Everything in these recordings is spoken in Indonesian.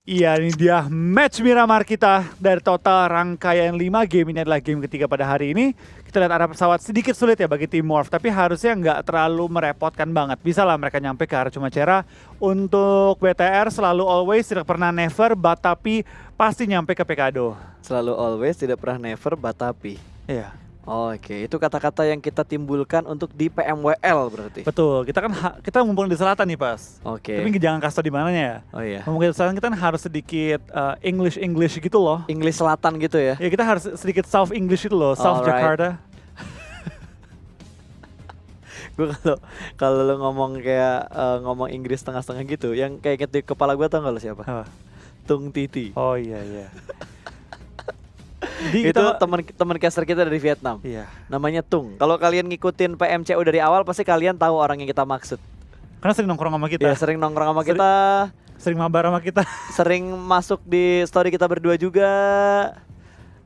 Iya, ini dia match Miramar kita dari total rangkaian 5 game. Ini adalah game ketiga pada hari ini. Kita lihat arah pesawat sedikit sulit ya bagi tim Morph, tapi harusnya nggak terlalu merepotkan banget. Bisa lah mereka nyampe ke arah Cumacera. Untuk BTR selalu always, tidak pernah never, tapi pasti nyampe ke Pekado. Selalu always, tidak pernah never, tapi. Iya. Oke, itu kata-kata yang kita timbulkan untuk di PMWL berarti. Betul, kita ngumpul di selatan nih pas. Oke. Tapi jangan kasih tau di mananya ya. Oh iya. Ngumpul di selatan kita harus sedikit English gitu loh. English Selatan gitu ya. Ya kita harus sedikit South English itu loh, South Alright. Jakarta. Gue kalau lo ngomong kayak ngomong Inggris setengah-setengah gitu, yang kayak di kepala gue tau gak lo siapa? Apa? Tung Titi. Oh iya. Jadi Itu teman caster kita dari Vietnam. Iya. Namanya Tung. Kalau kalian ngikutin PMCU dari awal pasti kalian tahu orang yang kita maksud. Karena sering nongkrong sama kita. Ya sering nongkrong sama kita, Sering mabar sama kita. sering masuk di story kita berdua juga.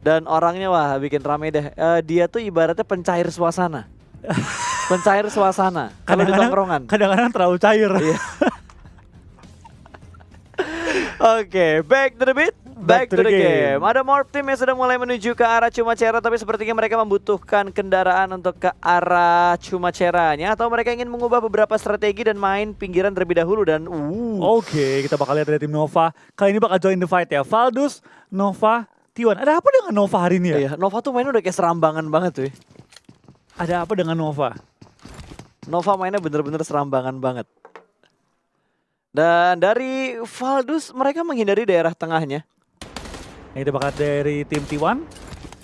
Dan orangnya wah bikin rame deh. Dia tuh ibaratnya pencair suasana. Pencair suasana kalau di tongkrongan. Kadang-kadang terlalu cair. Iya. Oke, back to the beat. Back to the game. Ada Morph Team yang sudah mulai menuju ke arah Cumacera, tapi sepertinya mereka membutuhkan kendaraan untuk ke arah Cumaceranya, atau mereka ingin mengubah beberapa strategi dan main pinggiran terlebih dahulu. Dan Oke, kita bakal lihat dari tim Nova. Kali ini bakal join the fight ya. Valdus, Nova, T1. Ada apa dengan Nova hari ini ya? iya, Nova tuh mainnya udah kayak serambangan banget tuh. Ada apa dengan Nova? Nova mainnya bener-bener serambangan banget. Dan dari Valdus mereka menghindari daerah tengahnya. Ini kita bakal dari tim T1.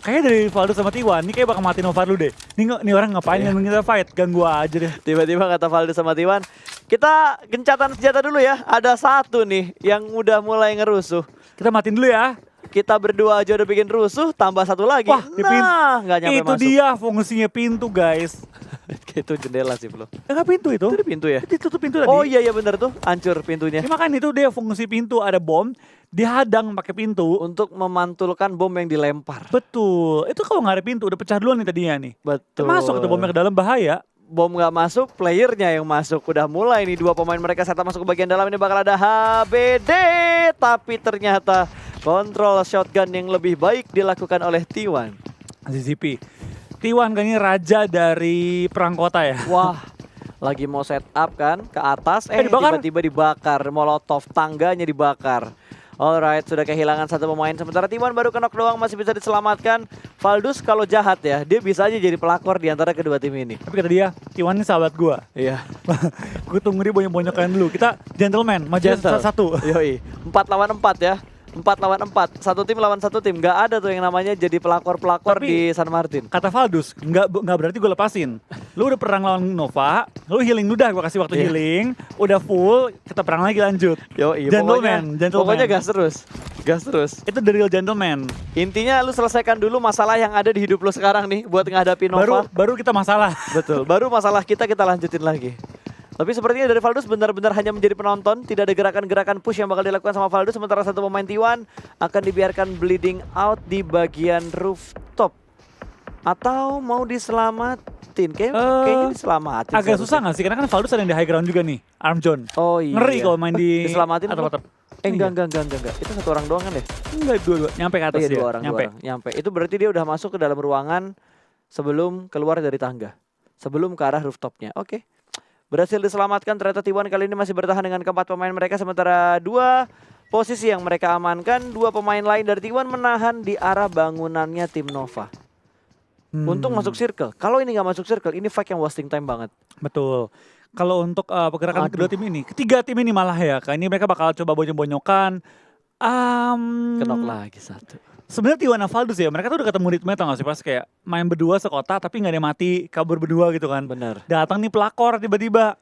Kayaknya dari Valdus sama T1. Ini kayak bakal mati Nova dulu deh. Ini orang ngapain yang kita fight? Ganggu aja deh. Tiba-tiba kata Valdus sama Tiwan, kita gencatan senjata dulu ya. Ada satu nih yang udah mulai ngerusuh. Kita matiin dulu ya. Kita berdua aja udah bikin rusuh, tambah satu lagi. Wah, di pintu. Nggak nyampe Itu masuk. dia fungsinya pintu guys. Itu jendela sih bro. Enggak pintu itu. Itu di pintu ya? Ditutup pintu tadi. Oh iya bener tuh, hancur pintunya. Ya, makanya itu dia fungsi pintu, ada bom, dihadang pakai pintu. Untuk memantulkan bom yang dilempar. Betul. Itu kalau nggak ada pintu udah pecah duluan nih tadinya nih. Betul. Masuk tuh bomnya ke dalam, bahaya. Bom nggak masuk, playernya yang masuk. Udah mulai nih dua pemain mereka setup masuk ke bagian dalam. Ini bakal ada HBD. Tapi ternyata kontrol shotgun yang lebih baik dilakukan oleh T1. ZZP. T1 kan ini raja dari perang kota ya. Wah, lagi mau setup kan ke atas, dibakar. tiba-tiba dibakar. Molotov, tangganya dibakar. Alright, sudah kehilangan satu pemain. Sementara T1 baru knock doang, masih bisa diselamatkan. Valdus kalau jahat ya, dia bisa aja jadi pelakor di antara kedua tim ini. Tapi kata dia, T1 ini sahabat gua. Iya. Gue tunggu dia bonyok-bonyokan dulu. Kita gentleman, maju satu. Yoi, 4 lawan 4 ya. 4 lawan 4, satu tim lawan satu tim. Gak ada tuh yang namanya jadi pelakor-pelakor di San Martin. Kata Valdus, nggak berarti gue lepasin. Lu udah perang lawan Nova, lu healing udah, gue kasih waktu healing, udah full, kita perang lagi lanjut. Yoi, Gentleman. Pokoknya gas terus. Gas terus. Itu the real gentleman. Intinya lu selesaikan dulu masalah yang ada di hidup lu sekarang nih buat menghadapi Nova. Baru kita masalah. Betul, baru masalah kita lanjutin lagi. Tapi sepertinya dari Valdus benar-benar hanya menjadi penonton. Tidak ada gerakan-gerakan push yang bakal dilakukan sama Valdus. Sementara satu pemain T1 akan dibiarkan bleeding out di bagian rooftop. Atau mau diselamatin? Kayaknya diselamatin. Agak susah gak sih? Karena kan Valdus ada yang di high ground juga nih, Arm John. Oh iya. Ngeri kalau main di diselamatin atap-atap. Enggak. Itu satu orang doang kan deh? Enggak, dua. Nyampe ke atas Iya, dia. dua orang. Nyampe. Itu berarti dia udah masuk ke dalam ruangan sebelum keluar dari tangga. Sebelum ke arah rooftopnya. Oke. Berhasil diselamatkan. Ternyata T1 kali ini masih bertahan dengan keempat pemain mereka. Sementara dua posisi yang mereka amankan, dua pemain lain dari T1 menahan di arah bangunannya tim Nova. Untung masuk circle. Kalau ini nggak masuk circle, ini fight yang wasting time banget. Betul. Kalau untuk pergerakan kedua tim ini, ketiga tim ini malah ya, kali ini mereka bakal coba bonyok-bonyokan. Kenok lagi satu. Sebenarnya T1 sama Valdus ya, mereka tuh udah ketemu ritme tau gak sih pas kayak main berdua sekota tapi gak ada yang mati, kabur berdua gitu kan. Bener. Datang nih pelakor tiba-tiba.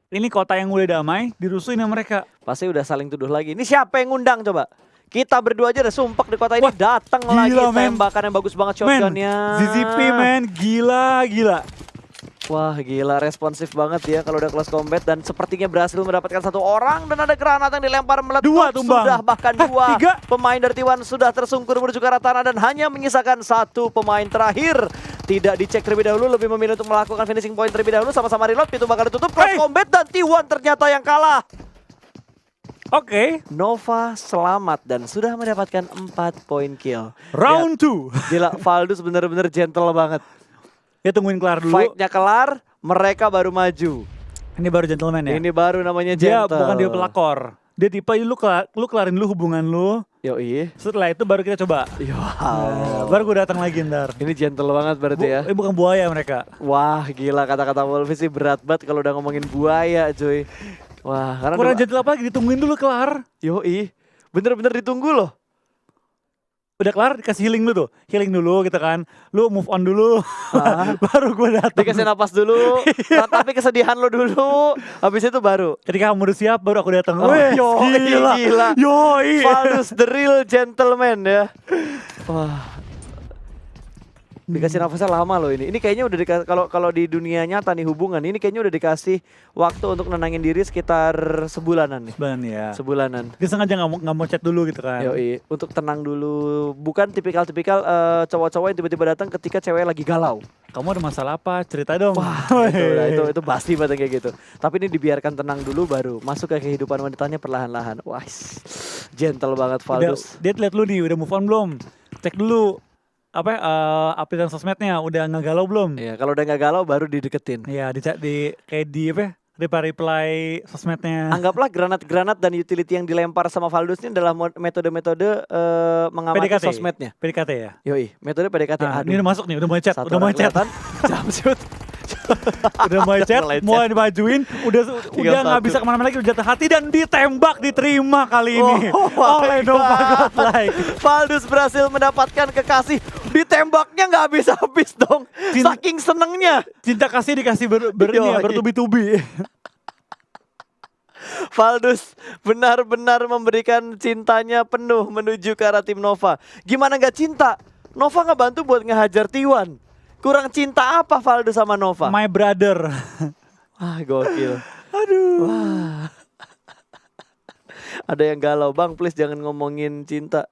Ini kota yang udah damai, dirusuhin sama mereka. Pasti udah saling tuduh lagi. Ini siapa yang ngundang coba? Kita berdua aja udah sumpek di kota ini. Wah, datang lagi gila, tembakan yang bagus banget shotgunnya. ZZP men, gila. Wah gila, responsif banget ya kalau udah close combat. Dan sepertinya berhasil mendapatkan satu orang. Dan ada granat yang dilempar meletup. Dua tumbang. Sudah bahkan dua. Tiga. Pemain dari T1 sudah tersungkur menuju ke arah tanah. Dan hanya menyisakan satu pemain terakhir. Tidak dicek terlebih dahulu, lebih memilih untuk melakukan finishing point terlebih dahulu. Sama-sama reload, pintu bakal ditutup. Close combat dan T1 ternyata yang kalah. Oke, Nova selamat dan sudah mendapatkan 4 poin kill. round 2. Gila, Valdus bener-bener gentle banget. Ya tungguin kelar dulu. Fight-nya kelar, mereka baru maju. Ini baru gentleman ya. Ini baru namanya Dia gentle. bukan dia pelakor. Dia tipe lu kelarin dulu hubungan lu. Yoi. Setelah itu baru kita coba. Wow. Baru gue datang lagi ntar. Ini gentle banget berarti ya. Bukan buaya mereka. Wah gila, kata-kata Wolves sih berat banget kalau udah ngomongin buaya cuy. Wah karena Kurang gentle apa lagi, ditungguin dulu kelar. Yoi. Bener-bener ditunggu loh. Udah kelar dikasih healing dulu tuh. Healing dulu gitu kan. Lu move on dulu. Baru gue datang. Dikasih napas dulu, tapi kesedihan lo dulu. Habis itu baru. Ketika kamu udah siap baru aku datang. Oh, Weh, gila. Yoi. Valdus the real gentleman ya. Wah. Dikasih nafasnya lama loh ini. Ini kayaknya udah dikasih, kalau di dunia nyata nih hubungan ini kayaknya udah dikasih waktu untuk nenangin diri sekitar sebulanan nih. Sebulan ya. Sebulanan. Dia sengaja nggak mau chat dulu gitu kan. Yoi, untuk tenang dulu. Bukan tipikal-tipikal cowok-cowok yang tiba-tiba datang ketika cewek lagi galau. Kamu ada masalah apa? Cerita dong. Wah, itu pasti banget kayak gitu. Tapi ini dibiarkan tenang dulu baru masuk ke kehidupan wanitanya perlahan-lahan. Wah, gentle banget Valdus. Dia lihat lu nih, udah move on belum? Cek dulu aplikasi sosmednya udah nggak galau belum? Iya, kalau udah nggak galau baru dideketin. Iya, reply sosmednya. Anggaplah granat-granat dan utility yang dilempar sama Valdus ini adalah metode-metode mengamati PDKT. sosmednya. PDKT ya. Yoi, metode PDKT. Nah, ini udah masuk nih, udah mau chat, Satu udah mau orang chat. kelihatan, jump shoot. Udah mau chat, Mulai mau chat. dimajuin, udah nggak satu. bisa kemana-mana lagi, udah jatuh hati dan ditembak, diterima kali ini oleh my Nova God. Godlike. Valdus berhasil mendapatkan kekasih. Ditembaknya nggak habis-habis dong. Saking senengnya. Cinta kasih dikasih Yoi. bertubi-tubi. Valdus benar-benar memberikan cintanya penuh menuju ke arah tim Nova. Gimana nggak cinta? Nova nggak bantu buat ngehajar T1. Kurang cinta apa Valdus sama Nova? My brother. Wah gokil. Aduh. Wah. Ada yang galau, Bang, please jangan ngomongin cinta.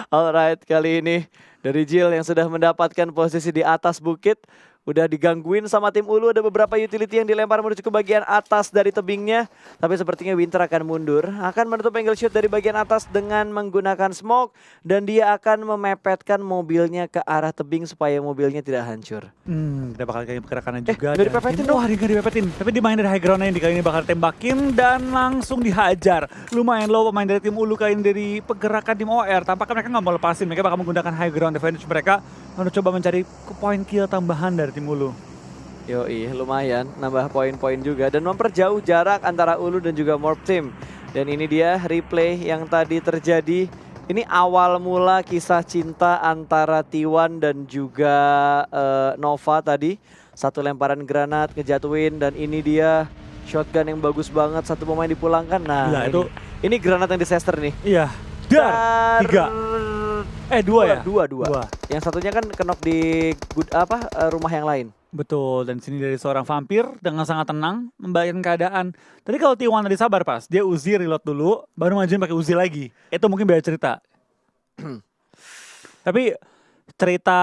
Alright, kali ini dari Jill yang sudah mendapatkan posisi di atas bukit. Udah digangguin sama tim Ulu, ada beberapa utility yang dilempar menuju ke bagian atas dari tebingnya. Tapi sepertinya Winter akan mundur, akan menutup angle shoot dari bagian atas dengan menggunakan smoke. Dan dia akan memepetkan mobilnya ke arah tebing supaya mobilnya tidak hancur. Kita bakal kayak pergerakannya juga. nggak dipepetin dong. Wah, dia nggak dipepetin. Tapi dia main dari high ground ini, kali ini bakal tembakin dan langsung dihajar. Lumayan low pemain dari tim Ulu kali ini dari pergerakan tim OR. Tampaknya mereka nggak mau lepasin, mereka bakal menggunakan high ground advantage mereka untuk coba mencari poin kill tambahan dari tim Ulu. Yoi, lumayan nambah poin-poin juga dan memperjauh jarak antara Ulu dan juga Morph Team. Dan ini dia replay yang tadi terjadi. Ini awal mula kisah cinta antara T1 dan juga Nova tadi. Satu lemparan granat ngejatuhin dan ini dia shotgun yang bagus banget, satu pemain dipulangkan. Nah, Gila, ini granat yang disaster nih. Iya. Tiga. Dua ya? Dua. Yang satunya kan kenok di rumah yang lain. Betul, dan sini dari seorang vampir dengan sangat tenang membayangkan keadaan. Tadi kalau T1 tadi sabar pas, dia Uzi reload dulu, baru majuin pakai Uzi lagi. Itu mungkin beda cerita. Tapi cerita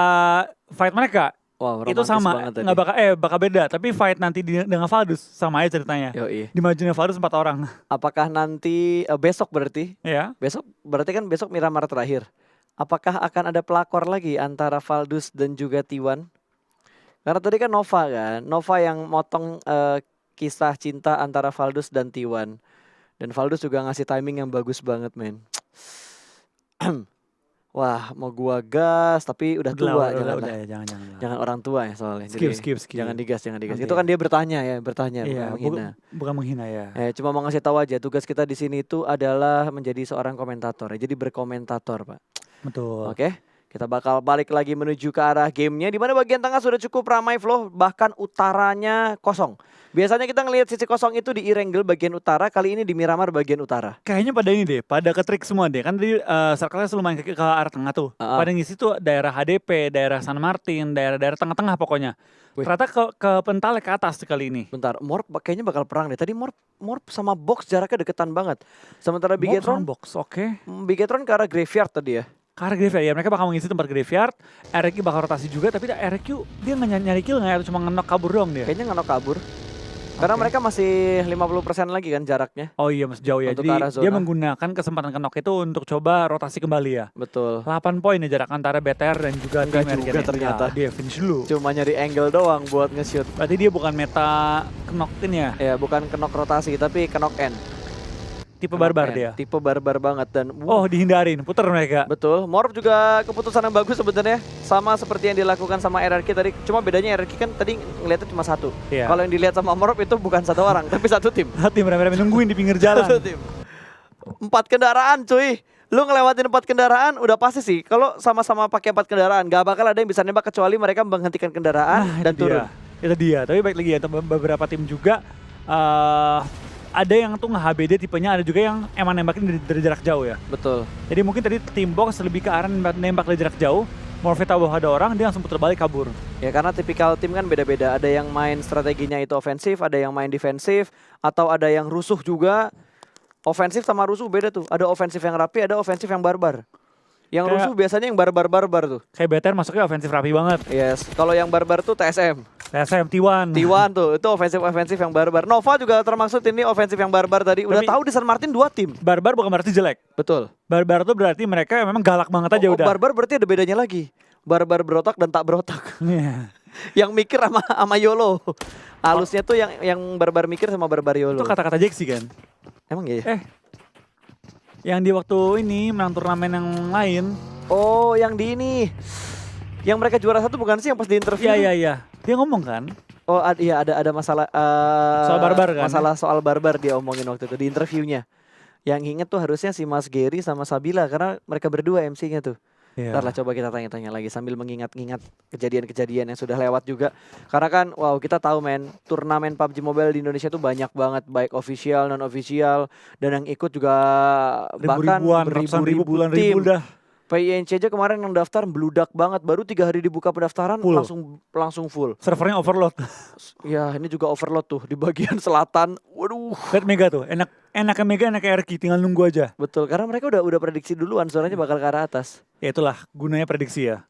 fight mereka Wow, itu sama, nggak bakal beda. Tapi fight nanti dengan Valdus sama aja ceritanya. Yoi. Dimajuin Valdus 4 orang. Apakah nanti besok berarti? Ya. Besok berarti kan besok Miramar terakhir. Apakah akan ada pelakor lagi antara Valdus dan juga T1? Karena tadi kan Nova kan, Nova yang motong kisah cinta antara Valdus dan T1. Dan Valdus juga ngasih timing yang bagus banget, men. Wah, mau gua gas tapi udah tua, jangan orang tua ya soalnya. Skip. Jangan digas. Nanti. Itu kan dia bertanya, Iya, bukan menghina. bukan menghina ya. Cuma mau ngasih tahu aja, tugas kita di sini itu adalah menjadi seorang komentator, jadi berkomentator, Pak. Betul. Oke, kita bakal balik lagi menuju ke arah gamenya, di mana bagian tengah sudah cukup ramai flow, bahkan utaranya kosong. Biasanya kita ngelihat sisi kosong itu di Erangel bagian utara, kali ini di Miramar bagian utara. Kayaknya pada ini deh, pada ke-trick semua deh. Kan tadi circle-nya lumayan ke arah tengah tuh. Pada ngisi tuh daerah HDP, daerah San Martin, daerah-daerah tengah-tengah pokoknya. Wih. Ternyata ke pentalnya ke atas kali ini. Bentar, Morph kayaknya bakal perang deh. Tadi Morph sama Box jaraknya deketan banget. Sementara Bigetron box, oke. Bigetron ke arah graveyard tadi ya. Ke arah graveyard ya, mereka bakal mengisi tempat graveyard. RQ bakal rotasi juga, tapi RQ dia nggak nyari kill nggak ya? Cuma ngenok kabur doang dia. Kayaknya nggak kabur. Karena Oke. mereka masih 50% lagi kan jaraknya. Oh iya masih jauh ya. Untuk Jadi ke arah dia zona. menggunakan kesempatan knock itu untuk coba rotasi kembali ya. Betul. 8 poin ya jarak antara BTR dan juga Enggak tim juga RGN. ternyata. Enggak, dia finish dulu. Cuma nyari angle doang buat nge-shoot. Berarti dia bukan meta knockin ya. Ya bukan knock rotasi tapi knock end. Tipe Knock barbar end. dia. Tipe barbar banget dan Oh dihindarin, puter mereka. betul. Morph juga keputusan yang bagus sebenarnya. Sama seperti yang dilakukan sama RRQ tadi. Cuma bedanya RRQ kan tadi ngeliatnya cuma satu. Iya. Kalau yang dilihat sama Morph itu bukan satu orang tapi satu tim. Tim rame-rame nungguin di pinggir Satu jalan. tim. 4 kendaraan cuy. Lu ngelewatin 4 kendaraan udah pasti sih. Kalau sama-sama pakai 4 kendaraan gak bakal ada yang bisa nembak kecuali mereka menghentikan kendaraan dan itu turun. dia. Itu dia. Tapi baik lagi ya, untuk beberapa tim juga ada yang tuh nge-HBD tipenya, ada juga yang emang nembakin dari jarak jauh ya. Betul. Jadi mungkin tadi tim box lebih ke arah nembak dari jarak jauh. Morphe tahu bahwa ada orang, dia langsung putar balik kabur. Ya karena tipikal tim kan beda-beda. Ada yang main strateginya itu ofensif, ada yang main defensif, atau ada yang rusuh juga. Ofensif sama rusuh beda tuh. Ada ofensif yang rapi, ada ofensif yang barbar. Yang Kayak- rusuh biasanya yang barbar-barbar tuh. Kayak BTR masuknya ofensif rapi banget. Yes. Kalau yang barbar tuh TSM. TSM T1. T1 tuh, itu ofensif yang barbar. Nova juga termasuk ini ofensif yang barbar tadi. Udah Tapi- tahu di San Martin 2 tim. Barbar bukan berarti jelek. Betul. Barbar tuh berarti mereka memang galak banget aja udah. Barbar berarti ada bedanya lagi. Barbar berotak dan tak berotak. Iya. Yang mikir sama YOLO. Halusnya tuh yang barbar mikir sama barbar YOLO. Itu kata-kata Jaxi kan. Emang iya? Yang di waktu ini menang turnamen yang lain. Oh, yang di ini. Yang mereka juara 1 bukan sih yang pas di interview? Iya. Dia ngomong kan. Oh, iya ada masalah Soal barbar kan? Masalah soal barbar dia omongin waktu itu di interviewnya. Yang inget tuh harusnya si Mas Gary sama Sabila karena mereka berdua MC-nya tuh. Iya. Ntar lah coba kita tanya-tanya lagi sambil mengingat-ingat kejadian-kejadian yang sudah lewat juga. Karena kan wow kita tahu men, turnamen PUBG Mobile di Indonesia tuh banyak banget baik official, non-official dan yang ikut juga bahkan Ribu-ribuan, ratusan ribu, beribu-ribu puluhan tim. ribu dah. PINC aja kemarin yang daftar beludak banget, baru 3 hari dibuka pendaftaran Full. langsung full. Servernya overload. Ya ini juga overload tuh di bagian selatan. Waduh. Lihat Mega tuh, enaknya Mega, enaknya RQ, tinggal nunggu aja. Betul, karena mereka udah prediksi duluan suaranya bakal ke arah atas. Ya itulah gunanya prediksi ya.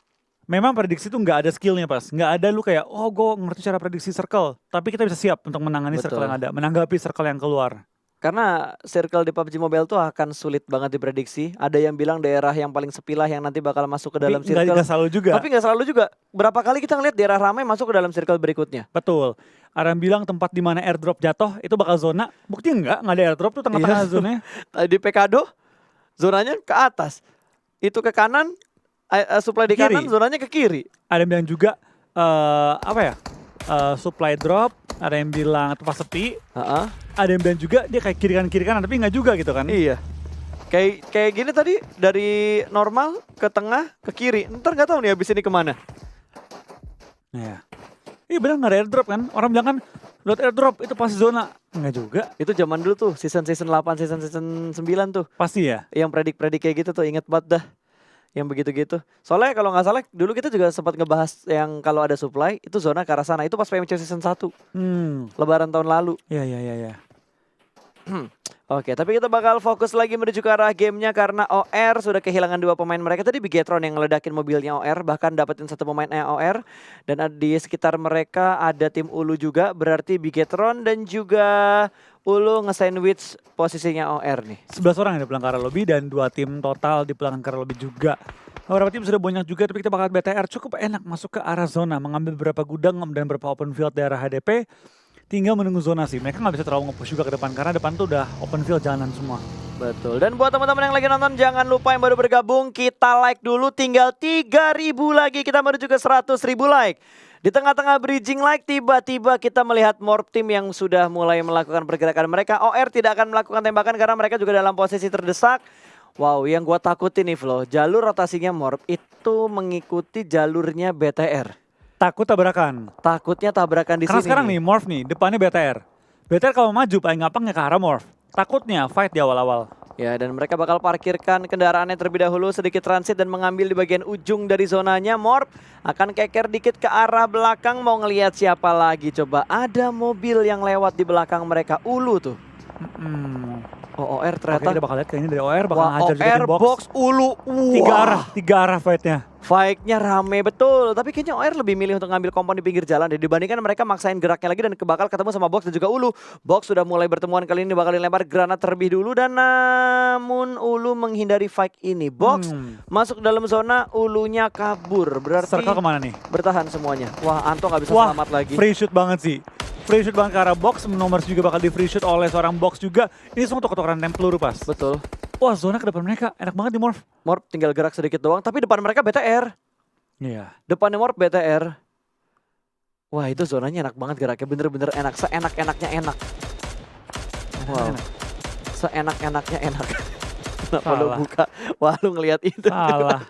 Memang prediksi tuh nggak ada skillnya pas, nggak ada lu kayak oh gue ngerti cara prediksi circle, tapi kita bisa siap untuk menangani circle Betul. yang ada, menanggapi circle yang keluar. Karena circle di PUBG Mobile tuh akan sulit banget diprediksi. Ada yang bilang daerah yang paling sepi lah yang nanti bakal masuk ke dalam Tapi circle. nggak selalu juga. Tapi nggak selalu juga. Berapa kali kita ngeliat daerah ramai masuk ke dalam circle berikutnya. Betul. Ada yang bilang tempat di mana airdrop jatuh itu bakal zona. Buktinya nggak ada airdrop tuh tengah-tengah Iya. zonanya. Di Pekado zonanya ke atas. Itu ke kanan, supply di Kiri. kanan, zonanya ke kiri. Ada yang bilang juga apa ya? Supply drop. Ada yang bilang tempat sepi. Heeh. Ada yang bilang juga dia kayak kiri kanan tapi nggak juga gitu kan. Iya. Kayak gini tadi dari normal ke tengah ke kiri. Ntar nggak tahu nih abis ini kemana. Iya. Iya benar nggak ada airdrop kan. Orang bilang kan load airdrop itu pasti zona. Nggak juga. Itu zaman dulu tuh season 8, season 9 tuh. Pasti ya. Yang predik kayak gitu tuh inget banget dah. Yang begitu-gitu. Soalnya kalau nggak salah dulu kita juga sempat ngebahas yang kalau ada supply itu zona ke arah sana. Itu pas PMC season 1. Lebaran tahun lalu. Iya. Oke, tapi kita bakal fokus lagi menuju ke arah gamenya karena OR sudah kehilangan 2 pemain mereka. Tadi Bigetron yang ngeledakin mobilnya OR, bahkan dapetin 1 pemainnya OR. Dan di sekitar mereka ada tim Ulu juga, berarti Bigetron dan juga Ulu nge-sandwich posisinya OR nih. 11 orang yang di pelanggaran lobby dan 2 tim total di pelanggaran lobby juga. Beberapa tim sudah banyak juga tapi kita bakal BTR cukup enak masuk ke arah zona, mengambil beberapa gudang dan beberapa open field daerah HDP. Tinggal menunggu zonasi. Mereka nggak bisa terlalu nge-push juga ke depan karena depan tuh udah open field jalanan semua. Betul. Dan buat teman-teman yang lagi nonton jangan lupa yang baru bergabung kita like dulu, tinggal 3.000 lagi kita menuju ke 100.000 like. Di tengah-tengah bridging like tiba-tiba kita melihat Morph Team yang sudah mulai melakukan pergerakan mereka. OR tidak akan melakukan tembakan karena mereka juga dalam posisi terdesak. Wow, yang gua takutin nih Flo, jalur rotasinya Morph itu mengikuti jalurnya BTR. Takut tabrakan. Takutnya tabrakan di Karena sini. sekarang nih Morph nih depannya BTR. BTR kalau maju paling gampang ya ke arah Morph. Takutnya fight di awal-awal. Ya, dan mereka bakal parkirkan kendaraannya terlebih dahulu sedikit transit dan mengambil di bagian ujung dari zonanya. Morph akan keker dikit ke arah belakang mau ngelihat siapa lagi coba. Ada mobil yang lewat di belakang mereka. Ulu tuh. Oh, OR Oke, ternyata. kita bakal lihat kayaknya dari OR bakal Wah, ngajar juga OR tim box. box Ulu. Wah. Tiga arah fightnya. Fight-nya rame betul, tapi kayaknya OR lebih milih untuk ngambil kompon di pinggir jalan deh, dibandingkan mereka maksain geraknya lagi dan bakal ketemu sama Box dan juga Ulu. Box sudah mulai bertemuan kali ini, bakal dilempar granat terlebih dulu dan namun Ulu menghindari fight ini. Box masuk dalam zona, Ulunya kabur, berarti Circle kemana nih? bertahan semuanya. Wah, Anto nggak bisa Wah, selamat lagi. free shoot banget sih. Free shoot banget ke arah Box, nomor juga bakal di free shoot oleh seorang Box juga. Ini semua tuker-tukeran tem peluru pas. Betul. Wah, zona ke depan mereka enak banget di Morph. Morp tinggal gerak sedikit doang, tapi depan mereka BTR. Iya. Depannya Morp BTR. Wah, itu zonanya enak banget geraknya, bener-bener enak, seenak-enaknya enak. Wow, seenak-enaknya enak. Kenapa lu Salah. buka? Wah, lu ngelihat itu. Salah.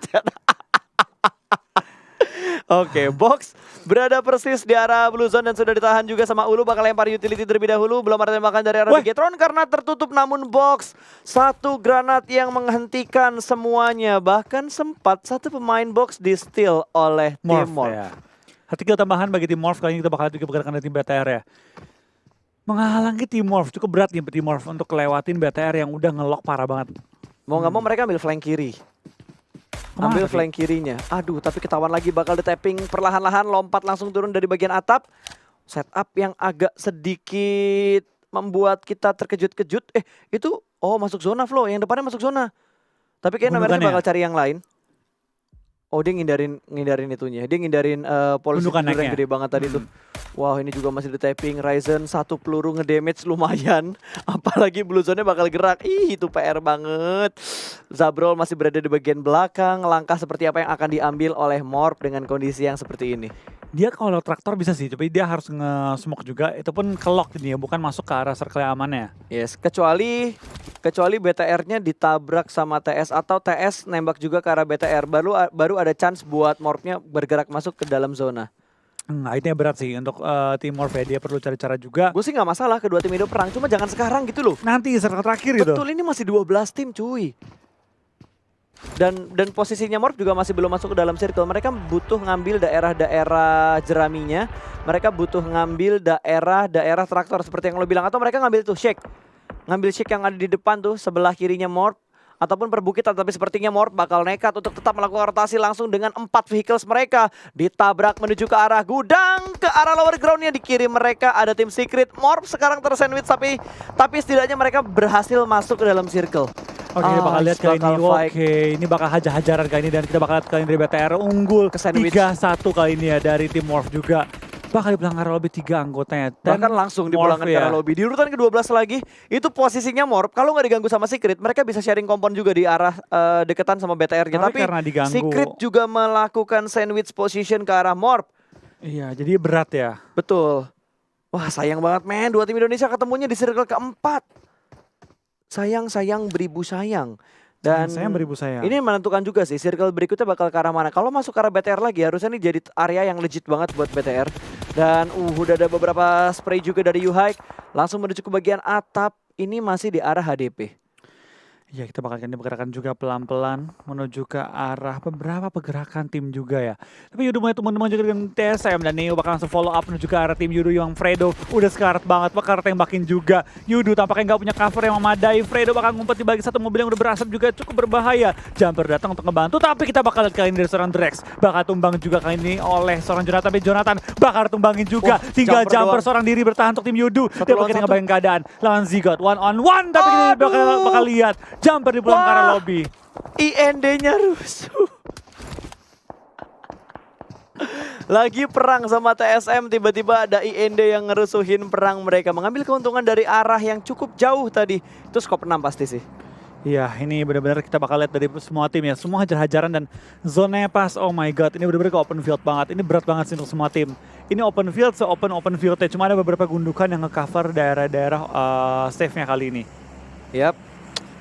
Oke, Box berada persis di arah blue zone dan sudah ditahan juga sama Ulu, bakal lempar utility terlebih dahulu. Belum ada tembakan dari arah Wah. Bigetron karena tertutup, namun Box satu granat yang menghentikan semuanya. Bahkan sempat satu pemain Box di steal oleh tim Morph Morph. ya. Hati kill tambahan bagi tim Morph, kali ini kita bakal juga pergerakan dari tim BTR ya. Menghalangi tim Morph, cukup berat nih tim Morph untuk lewatin BTR yang udah ngelock parah banget. Mau nggak mau mereka ambil flank kiri. Kemana Ambil tapi? flank kirinya. Aduh, tapi ketahuan lagi, bakal di-tapping perlahan-lahan, lompat langsung turun dari bagian atap. Setup yang agak sedikit membuat kita terkejut-kejut. Itu masuk zona Flo, yang depannya masuk zona. Tapi kayaknya Gundukan mereka ya? bakal cari yang lain. Oh, dia ngindarin itunya. Dia ngindarin polisi Gundukan tidur yang naiknya. gede banget tadi tuh. Wow, ini juga masih di-tapping. Ryzen satu peluru ngedamage lumayan. Apalagi blue zone-nya bakal gerak. Ih, itu PR banget. Zabrol masih berada di bagian belakang. Langkah seperti apa yang akan diambil oleh Morph dengan kondisi yang seperti ini? Dia kalau traktor bisa sih, tapi dia harus nge-smoke juga. Itu pun ke-lock ini ya, bukan masuk ke arah circle yang aman ya. Yes, kecuali BTR-nya ditabrak sama TS atau TS nembak juga ke arah BTR. Baru ada chance buat Morph-nya bergerak masuk ke dalam zona. Nah, ini berat sih untuk tim Morph ya. Dia perlu cari cara juga. Gue sih nggak masalah kedua tim itu perang, cuma jangan sekarang gitu loh. Nanti circle terakhir gitu. Betul, ini masih 12 tim cuy. Dan posisinya Morph juga masih belum masuk ke dalam circle. Mereka butuh ngambil daerah-daerah jeraminya. Mereka butuh ngambil daerah-daerah traktor seperti yang lo bilang. Atau mereka ngambil tuh Shake. Ngambil Shake yang ada di depan tuh sebelah kirinya Morph. Ataupun perbukitan, tapi sepertinya Morph bakal nekat untuk tetap melakukan rotasi langsung dengan 4 vehicles mereka. Ditabrak menuju ke arah gudang, ke arah lower groundnya di kiri mereka ada tim Secret. Morph sekarang tersandwich tapi setidaknya mereka berhasil masuk ke dalam circle. Oke, kita bakal lihat kali ini. bakal fight. Oke, ini bakal hajar-hajaran kali ini dan kita bakal lihat kali ini dari BTR unggul Ke sandwich. 3-1 kali ini ya dari tim Morph juga. Bakal dibilang karena lebih 3 anggotanya. Dan Bahkan langsung di Morph pulangan ya. karena lobby. Di urutan ke-12 lagi, itu posisinya Morph. Kalau nggak diganggu sama Secret, mereka bisa sharing kompon juga di arah deketan sama BTR-nya. Tapi Tapi karena diganggu. Secret juga melakukan sandwich position ke arah Morph. Iya, jadi berat ya. Betul. Wah, sayang banget men. Dua tim Indonesia ketemunya di circle keempat. Sayang beribu sayang. Dan saya beribu saya. ini menentukan juga sih circle berikutnya bakal ke arah mana. Kalau masuk ke arah BTR lagi harusnya ini jadi area yang legit banget buat BTR. Dan udah ada beberapa spray juga dari Yuhaik. Langsung menuju ke bagian atap. Ini masih di arah HDP. Ya, kita bakal pergerakan juga pelan-pelan menuju ke arah beberapa pergerakan tim juga ya. Tapi Yudu mulai teman-teman juga dengan TSM dan Neo bakal langsung follow up menuju ke arah tim Yudu yang Fredo udah sekarat banget, bakal tembakin juga. Yudu tampaknya nggak punya cover yang memadai. Fredo bakal ngumpet di bagian satu mobil yang udah berasap juga cukup berbahaya. Jumper datang untuk ngebantu, tapi kita bakal lihat kali ini dari seorang Drex. Bakal tumbang juga kali ini oleh seorang Jonathan, tapi Jonathan bakal tumbangin juga. Wah, Tinggal jumper jumper doang. seorang diri bertahan untuk tim Yudu. Dia lawan bakal satu. ngebayang keadaan lawan Zigot 1-on-1, tapi kita bakal lihat jumper di pulang ke arah Wah. lobby. IND-nya rusuh. Lagi perang sama TSM, tiba-tiba ada IND yang ngerusuhin perang mereka. Mengambil keuntungan dari arah yang cukup jauh tadi. Itu skop 6 pasti sih. Iya, ini benar-benar kita bakal lihat dari semua tim ya. Semua hajar-hajaran dan zonanya pas. Oh my god, ini benar-benar ke open field banget. Ini berat banget sih untuk semua tim. Ini open field, open fieldnya. Cuma ada beberapa gundukan yang nge-cover daerah-daerah safe-nya kali ini. Yap.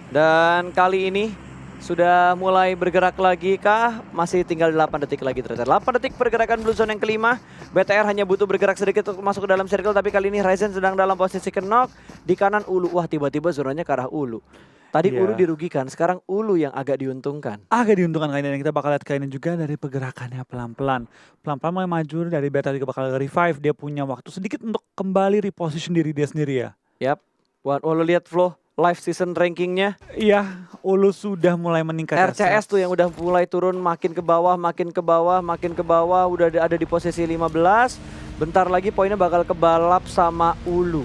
Dan kali ini sudah mulai bergerak lagi kah? Masih tinggal 8 detik lagi ternyata. 8 detik pergerakan Blue Zone yang kelima. BTR hanya butuh bergerak sedikit untuk masuk ke dalam circle. Tapi kali ini Ryzen sedang dalam posisi knock. Di kanan Ulu. Wah, tiba-tiba zonanya ke arah Ulu. Tadi Iya. Ulu dirugikan, sekarang Ulu yang agak diuntungkan. Agak diuntungkan kali ini. Dan kita bakal lihat kali ini juga dari pergerakannya pelan-pelan. Pelan-pelan mulai maju dari BTR juga bakal revive. Dia punya waktu sedikit untuk kembali reposition diri dia sendiri ya. Yap. Wah, lo lihat Flo. live season rankingnya. Iya, Ulu sudah mulai meningkat. RCS tuh yang udah mulai turun makin ke bawah, makin ke bawah, makin ke bawah. Udah ada di posisi 15. Bentar lagi poinnya bakal kebalap sama Ulu.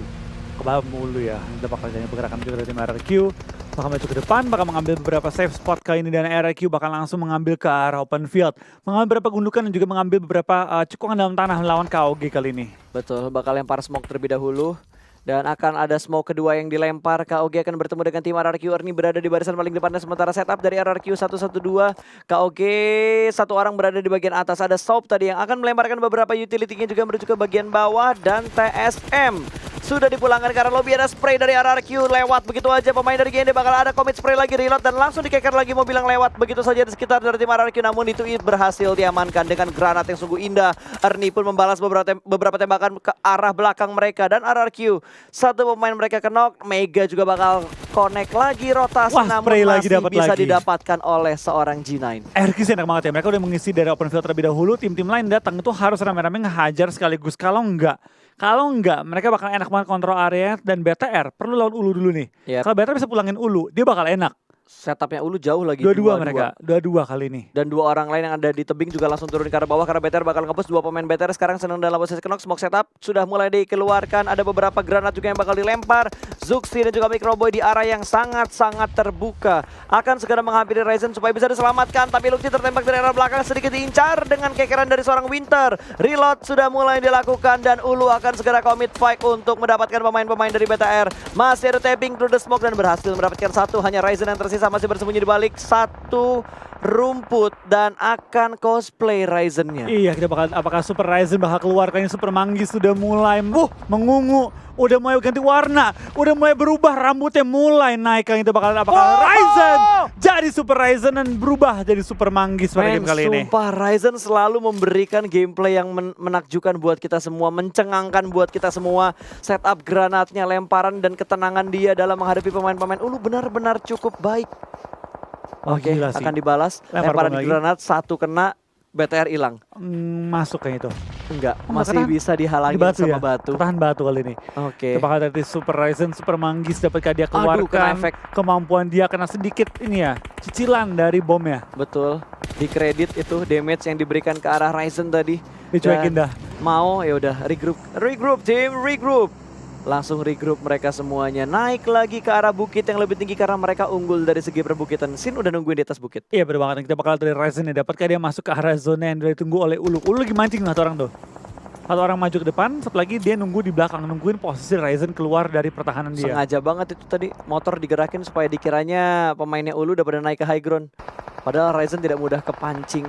Kebalap Ulu ya. Kita bakal jadi pergerakan juga dari tim RRQ. Bakal maju ke depan, bakal mengambil beberapa safe spot kali ini dan RRQ bakal langsung mengambil ke arah open field. Mengambil beberapa gundukan dan juga mengambil beberapa cekungan dalam tanah melawan KOG kali ini. Betul, bakal lempar smoke terlebih dahulu. Dan akan ada smoke kedua yang dilempar. KOG akan bertemu dengan tim RRQ. Ernie berada di barisan paling depannya sementara setup dari RRQ 112. KOG satu orang berada di bagian atas. Ada Soap tadi yang akan melemparkan beberapa utility-nya juga menuju ke bagian bawah. Dan TSM sudah dipulangkan karena lobby ada spray dari RRQ lewat begitu aja. Pemain dari GND bakal ada commit spray lagi, reload dan langsung dikeker lagi mobil yang lewat begitu saja di sekitar dari tim RRQ. Namun itu berhasil diamankan dengan granat yang sungguh indah. Ernie pun membalas beberapa tembakan ke arah belakang mereka dan RRQ. Satu pemain mereka knock, Mega juga bakal connect lagi rotasi. Wah, namun spray masih lagi bisa lagi. didapatkan oleh seorang G9. RRQ sih enak banget ya, mereka udah mengisi dari open field terlebih dahulu. Tim-tim lain datang itu harus rame-rame ngehajar sekaligus. Kalau enggak, mereka bakal enak banget kontrol area dan BTR perlu lawan Ulu dulu nih. Yep. Kalau BTR bisa pulangin Ulu, dia bakal enak. Setupnya Ulu jauh lagi. Dua-dua mereka, dua-dua kali ini. Dan dua orang lain yang ada di tebing juga langsung turun ke arah bawah karena BTR bakal ngepush. Dua pemain BTR sekarang sedang dalam posisi knock. Smoke setup sudah mulai dikeluarkan. Ada beberapa granat juga yang bakal dilempar. Zuxi dan juga Microboy di arah yang sangat-sangat terbuka. Akan segera menghampiri Ryzen supaya bisa diselamatkan. Tapi Luxi tertembak dari arah belakang, sedikit diincar dengan kekeran dari seorang Winter. Reload sudah mulai dilakukan dan Ulu akan segera commit fight untuk mendapatkan pemain-pemain dari BTR. Masih ada tapping through the smoke dan berhasil mendapatkan satu. Hanya Ryzen yang tersisa masih bersembunyi di balik satu rumput dan akan cosplay Ryzen-nya. Iya, kita bakal, apakah Super Ryzen bakal keluar? Kayaknya Super Manggis sudah mulai mengungu, udah mulai ganti warna, udah mulai berubah, rambutnya mulai naik. Kayaknya itu bakal apakah Ryzen jadi Super Ryzen dan berubah jadi Super Manggis pada game kali ini. Sumpah Ryzen selalu memberikan gameplay yang menakjubkan buat kita semua, mencengangkan buat kita semua. Setup granatnya, lemparan dan ketenangan dia dalam menghadapi pemain-pemain Ulu benar-benar cukup baik. Oke, akan dibalas. Lemparan granat satu kena, BTR hilang. Masuk kayaknya itu. Enggak, masih bisa dihalangi sama batu. Tahan batu kali ini. Oke. Itu bakal dari Super Ryzen, Super Manggis dapatkah dia keluarkan kemampuan dia kena sedikit ini ya, cicilan dari bomnya. Betul. Di kredit itu damage yang diberikan ke arah Ryzen tadi. Dicuekin dah. Mau ya udah regroup tim, regroup. Langsung regroup mereka semuanya. Naik lagi ke arah bukit yang lebih tinggi karena mereka unggul dari segi perbukitan. Sin udah nungguin di atas bukit. Iya bener banget. Kita bakal dari Ryzen ya. Dapatkah dia masuk ke arah zona yang ditunggu oleh Ulu. Ulu lagi mancing satu orang tuh. Satu orang maju ke depan, satu lagi dia nunggu di belakang. Nungguin posisi Ryzen keluar dari pertahanan dia. Sengaja banget itu tadi. Motor digerakin supaya dikiranya pemainnya Ulu udah pada naik ke high ground. Padahal Ryzen tidak mudah kepancing.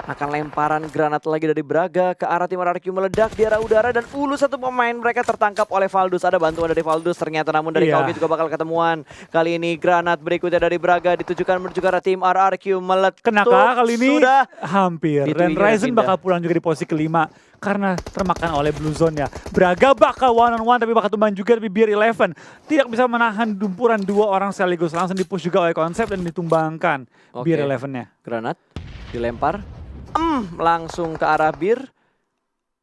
Akan lemparan granat lagi dari Braga ke arah tim RRQ meledak di arah udara. Dan Ulu satu pemain mereka tertangkap oleh Valdus. Ada bantuan dari Valdus ternyata, namun dari KOG juga bakal ketemuan. Kali ini granat berikutnya dari Braga ditujukan menuju ke arah tim RRQ meletup. Kenakah kali ini? Sudah hampir. Dan Ryzen bakal pulang juga di posisi kelima. Karena termakan oleh Blue Zone ya. Braga bakal one on one tapi bakal tumbang juga, tapi Beer 11 tidak bisa menahan dumpuran dua orang sekaligus. Langsung dipush juga oleh Konsep dan ditumbangkan Beer 11-nya. Granat dilempar. Langsung ke arah Bir.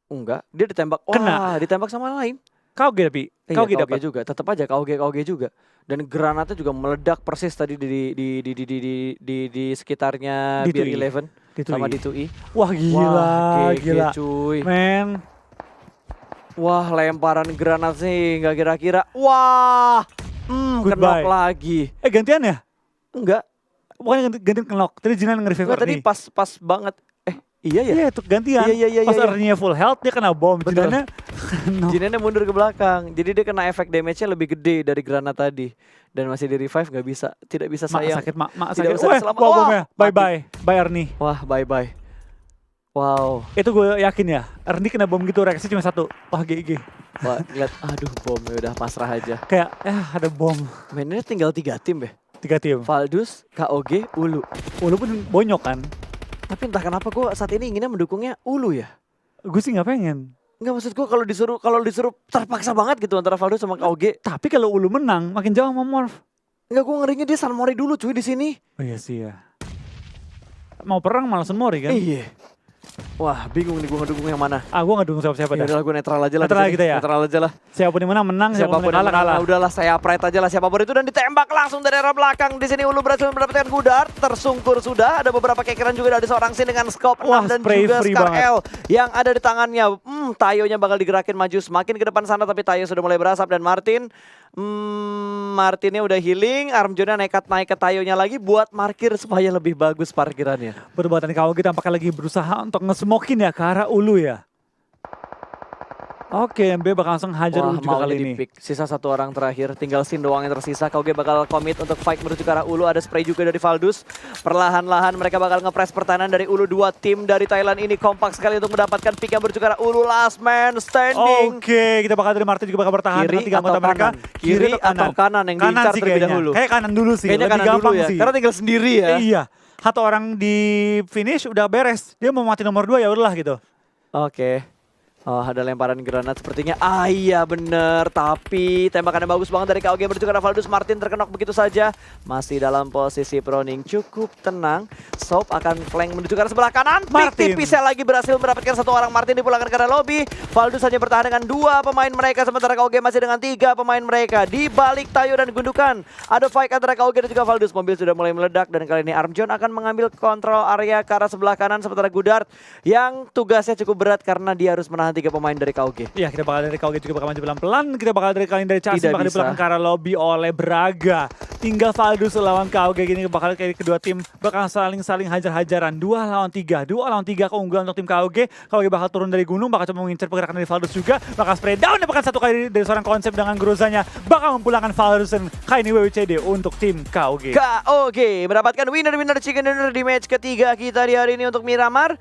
Enggak, dia ditembak. Kena, ditembak sama lain. KOG tapi. KOG dapat juga. Tetap aja KOG juga. Dan granatnya juga meledak persis tadi di sekitarnya Bir 11 sama D2E. Wah gila. Cuy. Men. Wah, lemparan granat sih nggak kira-kira. Wah. Kenok lagi. Gantian ya? Enggak. Bukan gantian kenok. Tadi Jinan nge-revive Tadi pas banget. Iya ya? Iya itu gantian. Iya. Pas Ernie full health dia kena bom. Jinannya mundur ke belakang. Jadi dia kena efek damage-nya lebih gede dari granat tadi. Dan masih di revive nggak bisa. Tidak bisa sayang. Mak sakit. Bomnya. Bye Ernie. Wah bye. Wow. Itu gue yakin ya. Ernie kena bom gitu reaksi cuma satu. Wah GG. Wah lihat, aduh bomnya udah pasrah aja. Kayak ada bom. Mainnya tinggal 3 tim ya. 3 tim. Valdus, KOG, Ulu. Ulu pun bonyok kan. Tapi entah kenapa gue saat ini inginnya mendukungnya Ulu ya. Gue sih nggak pengen. Enggak, maksud gue kalau disuruh terpaksa banget gitu antara Valdus sama KOG. Tapi kalau Ulu menang makin jauh sama Morph. Enggak, gue ngerinya dia San Mori dulu cuy di sini. Oh iya sih ya. Mau perang malah San Mori kan? Iya. Wah, bingung nih gue ngedukung yang mana. Gue nggak dukung siapa-siapa dah. Yaudah gue netral aja lah. Netral di sini. gitu ya? Netral aja lah. Siapapun yang menang, siapapun yang kalah. Udahlah saya pride aja lah siapapun itu dan ditembak langsung dari arah belakang. Di sini Ulu berhasil mendapatkan Gudar, tersungkur sudah. Ada beberapa kekeran juga dari seorang Sin dengan scope 6 dan spray juga free Scar banget. L yang ada di tangannya. Tayonya bakal digerakin maju semakin ke depan sana tapi Tayo sudah mulai berasap dan Martinnya udah healing, Armjonnya nekat naik ke Tayonya lagi buat parkir supaya lebih bagus parkirannya. Perbuatan KOG tampaknya lagi berusaha untuk nge-smokin ya ke arah Ulu ya. Oke, MB bakal langsung hajar Ulu juga kali ini. Pick. Sisa satu orang terakhir, tinggal Sin doang yang tersisa. KOG bakal commit untuk fight menuju ke arah Ulu. Ada spray juga dari Valdus. Perlahan-lahan mereka bakal nge-press pertahanan dari Ulu. Dua tim dari Thailand ini kompak sekali untuk mendapatkan pick yang menuju ke arah Ulu. Last man standing. Oke, kita bakal dari Martin juga bakal bertahan Kiri dengan tiga anggota mereka. Kiri atau kanan yang diincar sih terlebih kayaknya. dahulu. Kayak kanan dulu sih, Kayaknya lebih kanan gampang dulu ya. sih. Karena tinggal sendiri ya. Iya, satu orang di finish udah beres. Dia mau mati nomor 2 ya udahlah gitu. Oke. Oh, ada lemparan granat sepertinya. Iya bener, tapi tembakannya bagus banget dari KOG menuju ke arah Valdus. Martin terkenok begitu saja. Masih dalam posisi proning cukup tenang. Soap akan flank menuju ke arah sebelah kanan. Martin. Tipis lagi berhasil mendapatkan satu orang. Martin dipulangkan ke arah lobby. Valdus hanya bertahan dengan 2 pemain mereka. Sementara KOG masih dengan 3 pemain mereka. Di balik Tayo dan Gundukan. Ada fight antara KOG dan juga Valdus. Mobil sudah mulai meledak. Dan kali ini Armjon akan mengambil kontrol area ke arah sebelah kanan. Sementara Gudard yang tugasnya cukup berat karena dia harus menahan 3 pemain dari KOG. Iya, kita bakal dari KOG juga bakal maju pelan-pelan. Kita bakal dari kalian dari Chelsea bakal dipulangkan ke arah lobby oleh Braga. Tinggal Valdus lawan KOG gini bakal kayak kedua tim bakal saling hajar-hajaran. 2 lawan 3 keunggulan untuk tim KOG. KOG bakal turun dari gunung, bakal coba mengincar pergerakan dari Valdus juga. Bakal spray down dapatkan satu kali dari seorang konsep dengan grozanya. Bakal memulangkan Valdus dan kali ini WWCD untuk tim KOG. KOG mendapatkan winner chicken dinner di match ketiga kita di hari ini untuk Miramar.